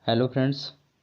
Hello friends,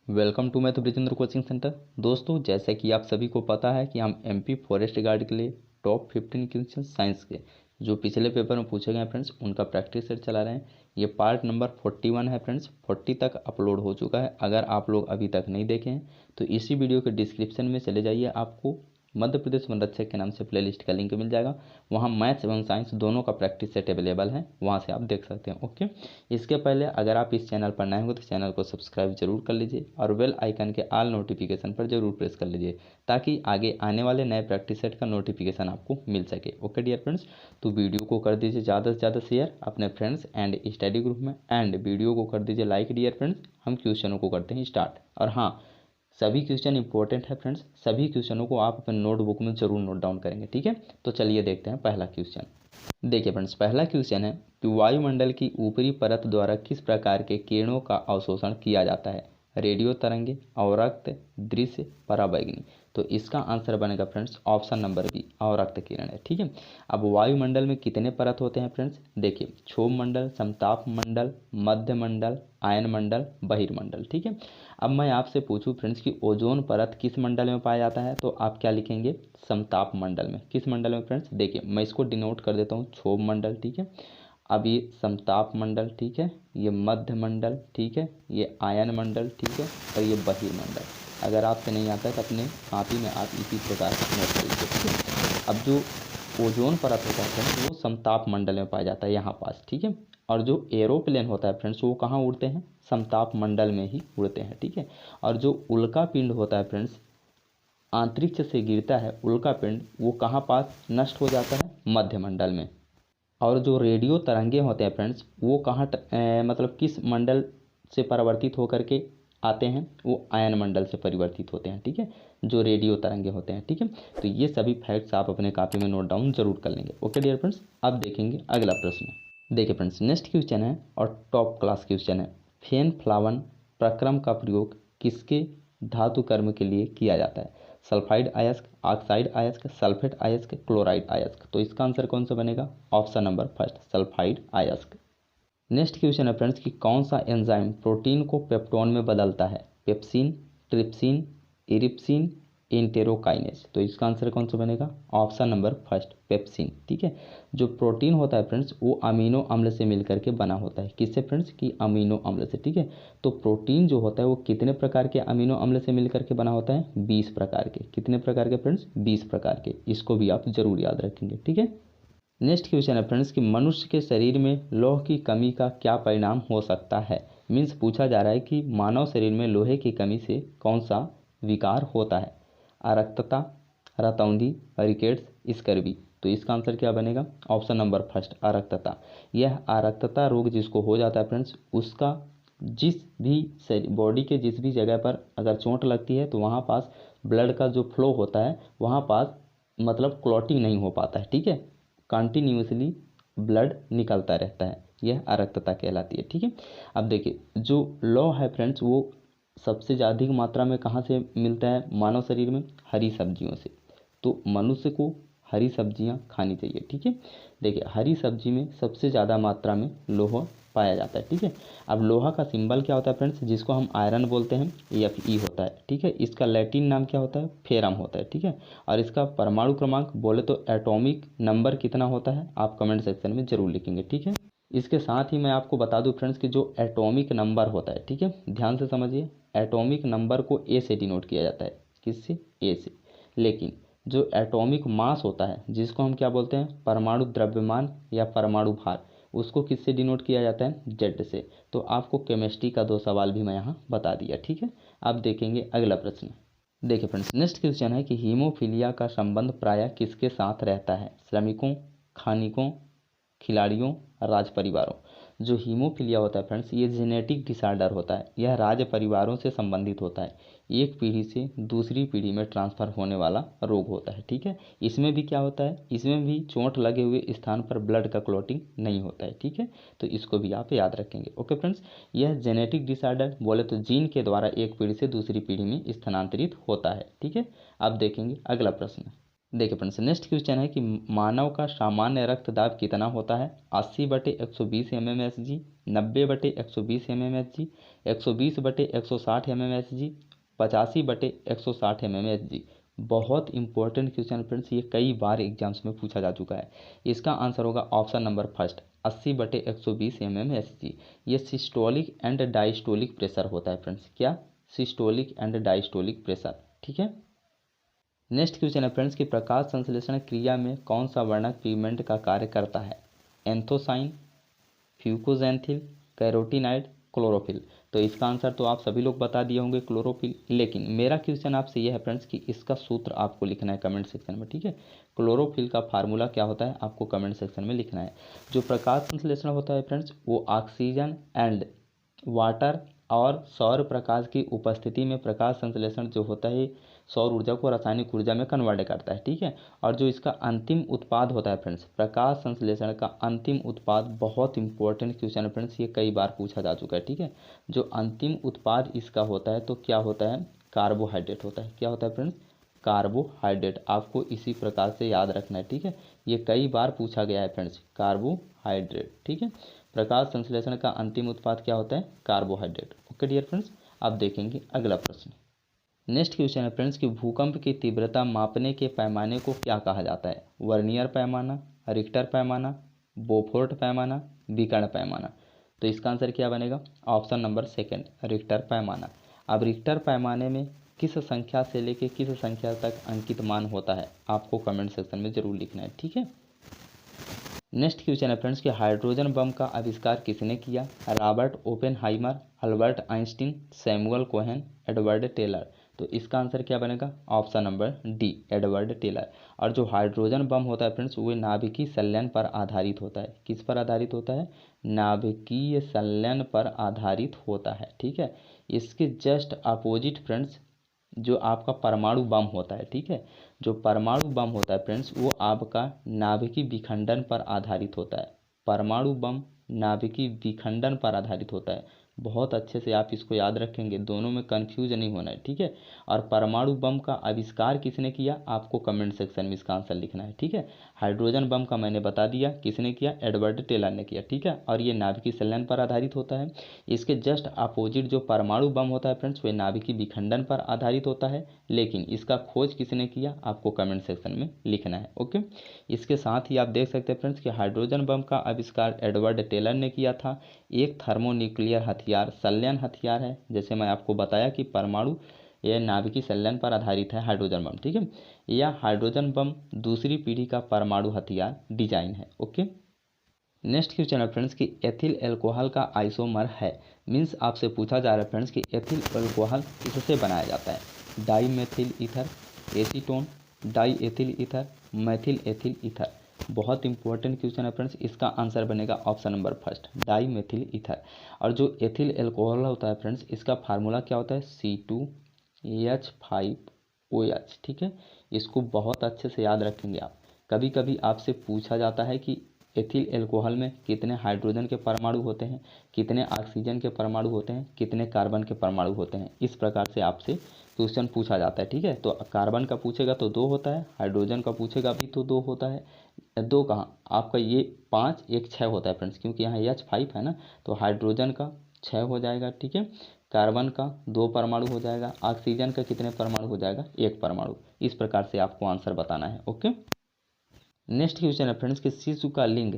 welcome to math Brijendra coaching centre. दोस्तों, जैसा कि आप सभी को पता है कि हम एमपी फॉरेस्ट गार्ड के लिए टॉप 15 क्वेश्चन साइंस के जो पिछले पेपर में पूछे गए फ्रेंड्स, उनका प्रैक्टिस सेट चला रहे हैं। ये पार्ट नंबर 41 है फ्रेंड्स। 40 तक अपलोड हो चुका है। अगर आप लोग अभी तक नहीं देखे हैं तो इसी वीडियो के डिस्क्रिप्शन में चले जाइए, आपको मध्य प्रदेश वनरक्षक के नाम से प्लेलिस्ट का लिंक मिल जाएगा। वहाँ मैथ्स एवं साइंस दोनों का प्रैक्टिस सेट अवेलेबल है, वहाँ से आप देख सकते हैं। ओके, इसके पहले अगर आप इस चैनल पर नए हो तो चैनल को सब्सक्राइब जरूर कर लीजिए और बेल आइकन के ऑल नोटिफिकेशन पर जरूर प्रेस कर लीजिए, ताकि आगे आने वाले नए प्रैक्टिस सेट का नोटिफिकेशन आपको मिल सके। ओके डियर फ्रेंड्स, तो वीडियो को कर दीजिए ज़्यादा से ज़्यादा शेयर अपने फ्रेंड्स एंड स्टडी ग्रुप में, एंड वीडियो को कर दीजिए लाइक डियर फ्रेंड्स। हम क्वेश्चनों को करते हैं स्टार्ट। और हाँ, सभी क्वेश्चन इंपॉर्टेंट है फ्रेंड्स, सभी क्वेश्चनों को आप अपने नोटबुक में जरूर नोट डाउन करेंगे। ठीक है, तो चलिए देखते हैं पहला क्वेश्चन। देखिए फ्रेंड्स, पहला क्वेश्चन है कि वायुमंडल की ऊपरी परत द्वारा किस प्रकार के किरणों का अवशोषण किया जाता है? रेडियो तरंगे, अवरक्त, दृश्य, पराबैंगनी। तो इसका आंसर बनेगा फ्रेंड्स ऑप्शन नंबर बी, अवरक्त किरण है। ठीक है, अब वायुमंडल में कितने परत होते हैं फ्रेंड्स? देखिए, क्षोभ मंडल, समताप मंडल, मध्य मंडल, आयन मंडल, बहिर्मंडल। ठीक है, अब मैं आपसे पूछूं फ्रेंड्स कि ओजोन परत किस मंडल में पाया जाता है, तो आप क्या लिखेंगे? समताप मंडल में। किस मंडल में फ्रेंड्स? देखिए, मैं इसको डिनोट कर देता हूँ, क्षोभ मंडल। ठीक है, अब ये समताप मंडल, ठीक है, ये मध्य मंडल, ठीक है, ये आयन मंडल, ठीक है, और ये बहिर्मंडल। अगर आपसे नहीं आता है तो अपने कॉपी में आप इसी प्रकार नोट कर लीजिए। ठीक है, अब जो ओजोन परत होता है फ्रेंड्स, वो समताप मंडल में पाया जाता है यहाँ पास। ठीक है, और जो एरोप्लेन होता है फ्रेंड्स, वो कहाँ उड़ते हैं? समताप मंडल में ही उड़ते हैं। ठीक है, और जो उल्का पिंड होता है फ्रेंड्स, अंतरिक्ष से गिरता है उल्का पिंड, वो कहाँ पास नष्ट हो जाता है? मध्य मंडल में। और जो रेडियो तरंगे होते हैं फ्रेंड्स, वो कहाँ मतलब किस मंडल से परिवर्तित होकर के आते हैं? वो आयन मंडल से परिवर्तित होते हैं। ठीक है, जो रेडियो तरंगे होते हैं। ठीक है, तो ये सभी फैक्ट्स आप अपने कॉपी में नोट डाउन जरूर कर लेंगे। ओके डियर फ्रेंड्स, अब देखेंगे अगला प्रश्न। देखिए फ्रेंड्स, नेक्स्ट क्वेश्चन है और टॉप क्लास क्वेश्चन है। फेन फ्लावन प्रक्रम का प्रयोग किसके धातु कर्म के लिए किया जाता है? सल्फाइड अयस्क, ऑक्साइड अयस्क, सल्फेट अयस्क, क्लोराइड अयस्क। तो इसका आंसर कौन सा बनेगा? ऑप्शन नंबर फर्स्ट, सल्फाइड अयस्क। नेक्स्ट क्वेश्चन है फ्रेंड्स कि कौन सा एंजाइम प्रोटीन को पेप्टोन में बदलता है? Pepsin, trypsin, erepsin, enterokinase. तो इसका आंसर कौन सा बनेगा? Option number first, pepsin. ठीक है, जो प्रोटीन होता है फ्रेंड्स, वो अमीनो अम्ल से मिलकर के बना होता है। किससे फ्रेंड्स? कि अमीनो अम्ल से। ठीक है, तो प्रोटीन जो होता है वो कितने प्रकार के अमीनो अम्ल से मिलकर के बना होता है? 20 प्रकार के। कितने प्रकार के फ्रेंड्स? 20 प्रकार के। इसको भी आप जरूर याद रखेंगे। ठीक है, नेक्स्ट क्वेश्चन है फ्रेंड्स कि मनुष्य के शरीर में लौह की कमी का क्या परिणाम हो सकता है? मीन्स पूछा जा रहा है कि मानव शरीर में लोहे की कमी से कौन सा विकार होता है? अरक्तता, रतौंधी, रिकेट्स, स्कर्वी। तो इसका आंसर क्या बनेगा? ऑप्शन नंबर फर्स्ट, अरक्तता। यह अरक्तता रोग जिसको हो जाता है फ्रेंड्स, उसका जिस भी बॉडी के जिस भी जगह पर अगर चोट लगती है तो वहाँ पास ब्लड का जो फ्लो होता है वहाँ पास मतलब क्लॉटिंग नहीं हो पाता है। ठीक है, कंटिन्यूसली ब्लड निकलता रहता है, यह अरक्तता कहलाती है। ठीक है, अब देखिए, जो लौह है फ्रेंड्स, वो सबसे ज़्यादा मात्रा में कहाँ से मिलता है मानव शरीर में? हरी सब्जियों से। तो मनुष्य को हरी सब्जियां खानी चाहिए। ठीक है, देखिए, हरी सब्जी में सबसे ज़्यादा मात्रा में लोहा पाया जाता है। ठीक है, अब लोहा का सिंबल क्या होता है फ्रेंड्स? जिसको हम आयरन बोलते हैं, Fe होता है। ठीक है, इसका लैटिन नाम क्या होता है? फेरम होता है। ठीक है, और इसका परमाणु क्रमांक बोले तो एटॉमिक नंबर कितना होता है? आप कमेंट सेक्शन में जरूर लिखेंगे। ठीक है, इसके साथ ही मैं आपको बता दूं फ्रेंड्स कि जो एटॉमिक नंबर होता है, ठीक है, ध्यान से समझिए, एटॉमिक नंबर को ए से डिनोट किया जाता है। किससे? ए से। लेकिन जो एटॉमिक मास होता है, जिसको हम क्या बोलते हैं? परमाणु द्रव्यमान या परमाणु भार, उसको किससे डिनोट किया जाता है? जेड से। तो आपको केमिस्ट्री का 2 सवाल भी मैं यहाँ बता दिया। ठीक है, अब देखेंगे अगला प्रश्न। देखिए फ्रेंड्स, नेक्स्ट क्वेश्चन है कि हीमोफीलिया का संबंध प्रायः किसके साथ रहता है? श्रमिकों, खनिकों, खिलाड़ियों, राज परिवारों। जो हीमोफीलिया होता है फ्रेंड्स, ये जेनेटिक डिसऑर्डर होता है। यह राज परिवारों से संबंधित होता है, एक पीढ़ी से दूसरी पीढ़ी में ट्रांसफ़र होने वाला रोग होता है। ठीक है, इसमें भी क्या होता है? इसमें भी चोट लगे हुए स्थान पर ब्लड का क्लॉटिंग नहीं होता है। ठीक है, तो इसको भी आप याद रखेंगे। ओके फ्रेंड्स, यह जेनेटिक डिसऑर्डर बोले तो जीन के द्वारा एक पीढ़ी से दूसरी पीढ़ी में स्थानांतरित होता है। ठीक है, अब देखेंगे अगला प्रश्न। देखिए फ्रेंड्स, नेक्स्ट क्वेश्चन है कि मानव का सामान्य रक्तदाब कितना होता है? 80/120 mmHg, 90/120 mmHg, 120/160 mmHg, 85/160 mmHg। बहुत इंपॉर्टेंट क्वेश्चन फ्रेंड्स, ये कई बार एग्जाम्स में पूछा जा चुका है। इसका आंसर होगा ऑप्शन नंबर फर्स्ट 80/120 mmHg। ये सिस्टोलिक एंड डायस्टोलिक प्रेशर होता है फ्रेंड्स। क्या? Systolic and diastolic pressure. ठीक है। नेक्स्ट क्वेश्चन है फ्रेंड्स कि प्रकाश संश्लेषण क्रिया में कौन सा वर्णक पिगमेंट का कार्य करता है? एंथोसाइन, फ्यूकोजेंथिल, कैरोटीनाइड, क्लोरोफिल। तो इसका आंसर तो आप सभी लोग बता दिए होंगे, क्लोरोफिल। लेकिन मेरा क्वेश्चन आपसे यह है फ्रेंड्स कि इसका सूत्र आपको लिखना है कमेंट सेक्शन में। ठीक है। क्लोरोफिल का फार्मूला क्या होता है आपको कमेंट सेक्शन में लिखना है। जो प्रकाश संश्लेषण होता है फ्रेंड्स वो ऑक्सीजन एंड वाटर और सौर प्रकाश की उपस्थिति में प्रकाश संश्लेषण जो होता है सौर ऊर्जा को रासायनिक ऊर्जा में कन्वर्ट करता है। ठीक है। और जो इसका अंतिम उत्पाद होता है फ्रेंड्स, प्रकाश संश्लेषण का अंतिम उत्पाद, बहुत इंपॉर्टेंट क्वेश्चन है फ्रेंड्स, ये कई बार पूछा जा चुका है। ठीक है। जो अंतिम उत्पाद इसका होता है तो क्या होता है? कार्बोहाइड्रेट होता है। क्या होता है फ्रेंड्स? कार्बोहाइड्रेट। आपको इसी प्रकार से याद रखना है। ठीक है। ये कई बार पूछा गया है फ्रेंड्स, कार्बोहाइड्रेट। ठीक है। प्रकाश संश्लेषण का अंतिम उत्पाद क्या होता है? कार्बोहाइड्रेट। ओके डियर फ्रेंड्स, अब देखेंगे अगला प्रश्न। नेक्स्ट क्वेश्चन है फ्रेंड्स कि भूकंप की तीव्रता मापने के पैमाने को क्या कहा जाता है? वर्नियर पैमाना, रिक्टर पैमाना, बोफोर्ट पैमाना, विकर्ण पैमाना। तो इसका आंसर क्या बनेगा? ऑप्शन नंबर सेकंड, रिक्टर पैमाना। अब रिक्टर पैमाने में किस संख्या से लेके किस संख्या तक अंकित मान होता है आपको कमेंट सेक्शन में जरूर लिखना है। ठीक है। नेक्स्ट क्वेश्चन है फ्रेंड्स कि हाइड्रोजन बम का आविष्कार किसने किया? Robert Oppenheimer, Albert Einstein, Samuel Cohen, Edward Teller. तो इसका आंसर क्या बनेगा? Option number D, Edward Teller. और जो हाइड्रोजन बम होता है फ्रेंड्स वो नाभिकीय संलयन पर आधारित होता है। किस पर आधारित होता है? नाभिकीय संलयन पर आधारित होता है। ठीक है। इसके जस्ट अपोजिट फ्रेंड्स जो आपका परमाणु बम होता है। ठीक है। जो परमाणु बम होता है फ्रेंड्स वो आपका नाभिकीय विखंडन पर आधारित होता है। परमाणु बम नाभिकीय विखंडन पर आधारित होता है। बहुत अच्छे से आप इसको याद रखेंगे, दोनों में कंफ्यूज नहीं होना है। ठीक है। और परमाणु बम का आविष्कार किसने किया आपको कमेंट सेक्शन में इसका आंसर लिखना है। ठीक है। हाइड्रोजन बम का मैंने बता दिया किसने किया, एडवर्ड टेलर ने किया। ठीक है। और ये नाभिकीय संलयन पर आधारित होता है। इसके जस्ट अपोजिट जो परमाणु बम होता है फ्रेंड्स वे नाभिकीय विखंडन पर आधारित होता है। लेकिन इसका खोज किसने किया आपको कमेंट सेक्शन में लिखना है। ओके। इसके साथ ही आप देख सकते हैं फ्रेंड्स कि हाइड्रोजन बम का आविष्कार एडवर्ड टेलर ने किया था। एक थर्मोन्यूक्लियर हथियार, संलयन हथियार है। जैसे मैं आपको बताया कि परमाणु यह नाभिकीय संलयन पर आधारित है हाइड्रोजन बम। ठीक है। यह हाइड्रोजन बम दूसरी पीढ़ी का परमाणु हथियार डिजाइन है। ओके। नेक्स्ट क्वेश्चन है फ्रेंड्स कि एथिल अल्कोहल का आइसोमर है, मीन्स आपसे पूछा जा रहा है फ्रेंड्स कि एथिल अल्कोहल किससे बनाया जाता है? Dimethyl ether, acetone, diethyl ether, methyl ethyl ether. बहुत इंपॉर्टेंट क्वेश्चन है फ्रेंड्स, इसका आंसर बनेगा option number first, dimethyl ether. और जो एथिल अल्कोहल होता है फ्रेंड्स इसका फार्मूला क्या होता है? C2H5OH। ठीक है। इसको बहुत अच्छे से याद रखेंगे आप। कभी कभी आपसे पूछा जाता है कि एथिल अल्कोहल में कितने हाइड्रोजन के परमाणु होते हैं, कितने ऑक्सीजन के परमाणु होते हैं, कितने कार्बन के परमाणु होते हैं। इस प्रकार से आपसे क्वेश्चन पूछा जाता है। ठीक है। तो कार्बन का पूछेगा तो 2 होता है, हाइड्रोजन का पूछेगा भी तो 2 होता है। 2 कहाँ आपका, ये 5 1 6 होता है फ्रेंड्स, क्योंकि यहाँ H5 है ना, तो हाइड्रोजन का 6 हो जाएगा। ठीक है। कार्बन का 2 परमाणु हो जाएगा, ऑक्सीजन का कितने परमाणु हो जाएगा? 1 परमाणु। इस प्रकार से आपको आंसर बताना है। ओके। नेक्स्ट क्वेश्चन है फ्रेंड्स कि शिशु का लिंग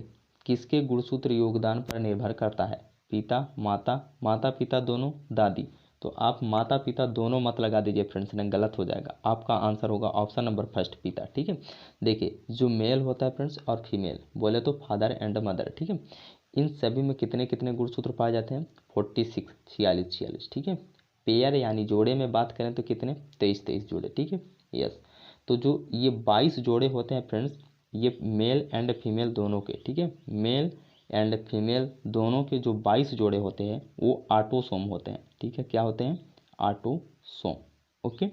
किसके गुणसूत्र योगदान पर निर्भर करता है? पिता, माता, माता पिता दोनों, दादी। तो आप माता पिता दोनों मत लगा दीजिए फ्रेंड्स, ने गलत हो जाएगा। आपका आंसर होगा ऑप्शन नंबर फर्स्ट, पिता। ठीक है। देखिए जो मेल होता है फ्रेंड्स और फीमेल बोले तो फादर एंड मदर। ठीक है। इन सभी में कितने कितने गुणसूत्र पाए जाते हैं? 46, 46। ठीक है। पेयर यानी जोड़े में बात करें तो कितने? 23 जोड़े। ठीक है। यस। तो जो ये 22 जोड़े होते हैं फ्रेंड्स ये मेल एंड फीमेल दोनों के। ठीक है। मेल एंड फीमेल दोनों के जो 22 जोड़े होते हैं वो ऑटोसोम होते हैं। ठीक है। क्या होते हैं? ऑटोसोम। ओके।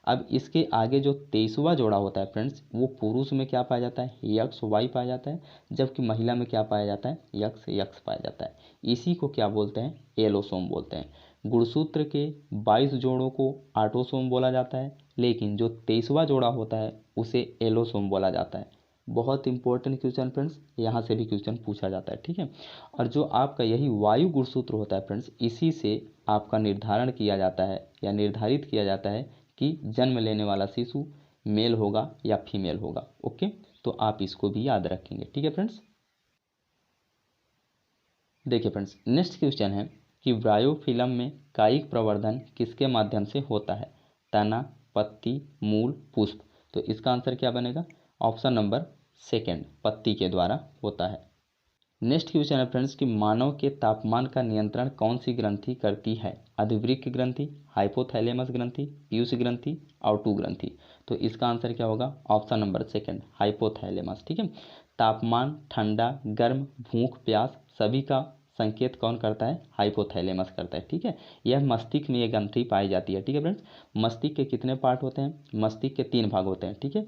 अब इसके आगे जो 23वां जोड़ा होता है फ्रेंड्स वो पुरुष में क्या पाया जाता है? XY पाया जाता है, जबकि महिला में क्या पाया जाता है? XX पाया जाता है। इसी को क्या बोलते हैं? एलोसोम बोलते हैं। गुणसूत्र के 22 जोड़ों को ऑटोसोम बोला जाता है, लेकिन जो 23वां जोड़ा होता है उसे एलोसोम बोला जाता है। बहुत इंपॉर्टेंट क्वेश्चन फ्रेंड्स, यहाँ से भी क्वेश्चन पूछा जाता है, ठीक है। और जो आपका यही वायु गुणसूत्र होता है फ्रेंड्स, इसी से आपका निर्धारण किया जाता है या निर्धारित किया जाता है कि जन्म लेने वाला शिशु मेल होगा या फीमेल होगा। ओके, तो आप इसको भी याद रखेंगे, ठीक है फ्रेंड्स। देखिए फ्रेंड्स, नेक्स्ट क्वेश्चन है कि ब्रायोफिल्म में कायिक प्रवर्धन किसके माध्यम से होता है? तना, पत्ती, मूल, पुष्प। तो इसका आंसर क्या बनेगा? ऑप्शन नंबर सेकेंड, पत्ती के द्वारा होता है। नेक्स्ट क्वेश्चन है फ्रेंड्स कि मानव के तापमान का नियंत्रण कौन सी ग्रंथि करती है? अधिवृक्क ग्रंथि, हाइपोथैलेमस ग्रंथि, पीयूष ग्रंथि, आउटू ग्रंथि। तो इसका आंसर क्या होगा? ऑप्शन नंबर सेकेंड, हाइपोथैलेमस, ठीक है। तापमान, ठंडा, गर्म, भूख, प्यास सभी का संकेत कौन करता है? हाइपोथैलेमस करता है, ठीक है। यह मस्तिष्क में ये ग्रंथि पाई जाती है, ठीक है फ्रेंड्स। मस्तिष्क के कितने पार्ट होते हैं? मस्तिष्क के 3 भाग होते हैं, ठीक है।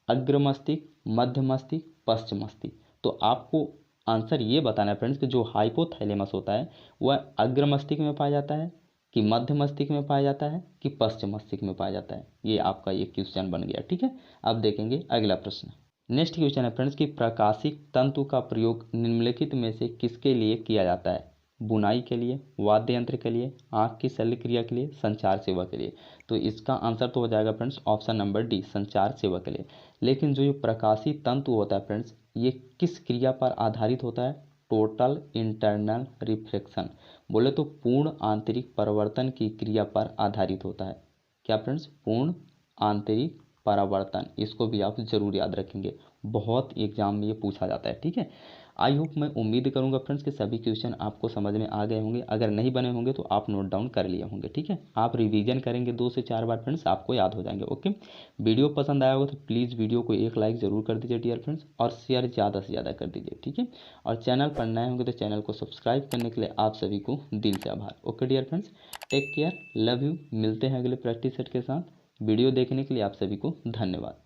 अग्र मस्तिष्क, मध्य मस्तिष्क, पश्च मस्तिष्क। तो आपको आंसर ये बताना है फ्रेंड्स कि जो हाइपोथैलेमस होता है वह अग्र मस्तिष्क में पाया जाता है कि मध्य मस्तिष्क में पाया जाता है कि पश्च मस्तिष्क में पाया जाता है। ये आपका ये क्वेश्चन बन गया, ठीक है। अब देखेंगे अगला प्रश्न। नेक्स्ट क्वेश्चन है फ्रेंड्स कि प्रकाशिक तंतु का प्रयोग निम्नलिखित में से किसके लिए किया जाता है? बुनाई के लिए, वाद्य यंत्र के लिए, आँख की शल्य क्रिया के लिए, संचार सेवा के लिए। तो इसका आंसर तो हो जाएगा फ्रेंड्स ऑप्शन नंबर डी, संचार सेवा के लिए। लेकिन जो ये प्रकाशी तंतु होता है फ्रेंड्स, ये किस क्रिया पर आधारित होता है? टोटल इंटरनल रिफ्लेक्शन, बोले तो पूर्ण आंतरिक परिवर्तन की क्रिया पर आधारित होता है। क्या फ्रेंड्स? पूर्ण आंतरिक परावर्तन, इसको भी आप जरूर याद रखेंगे, बहुत एग्जाम में ये पूछा जाता है, ठीक है। आई होप, मैं उम्मीद करूंगा फ्रेंड्स कि सभी क्वेश्चन आपको समझ में आ गए होंगे। अगर नहीं बने होंगे तो आप नोट डाउन कर लिए होंगे, ठीक है। आप रिवीजन करेंगे 2 से 4 बार फ्रेंड्स, आपको याद हो जाएंगे। ओके, वीडियो पसंद आया होगा तो प्लीज़ वीडियो को एक लाइक ज़रूर कर दीजिए डियर फ्रेंड्स, और शेयर ज़्यादा से ज़्यादा कर दीजिए, ठीक है। और चैनल पर नए होंगे तो चैनल को सब्सक्राइब करने के लिए आप सभी को दिल से आभार। Okay dear friends, take care, love you. मिलते हैं अगले प्रैक्टिस सेट के साथ। वीडियो देखने के लिए आप सभी को धन्यवाद।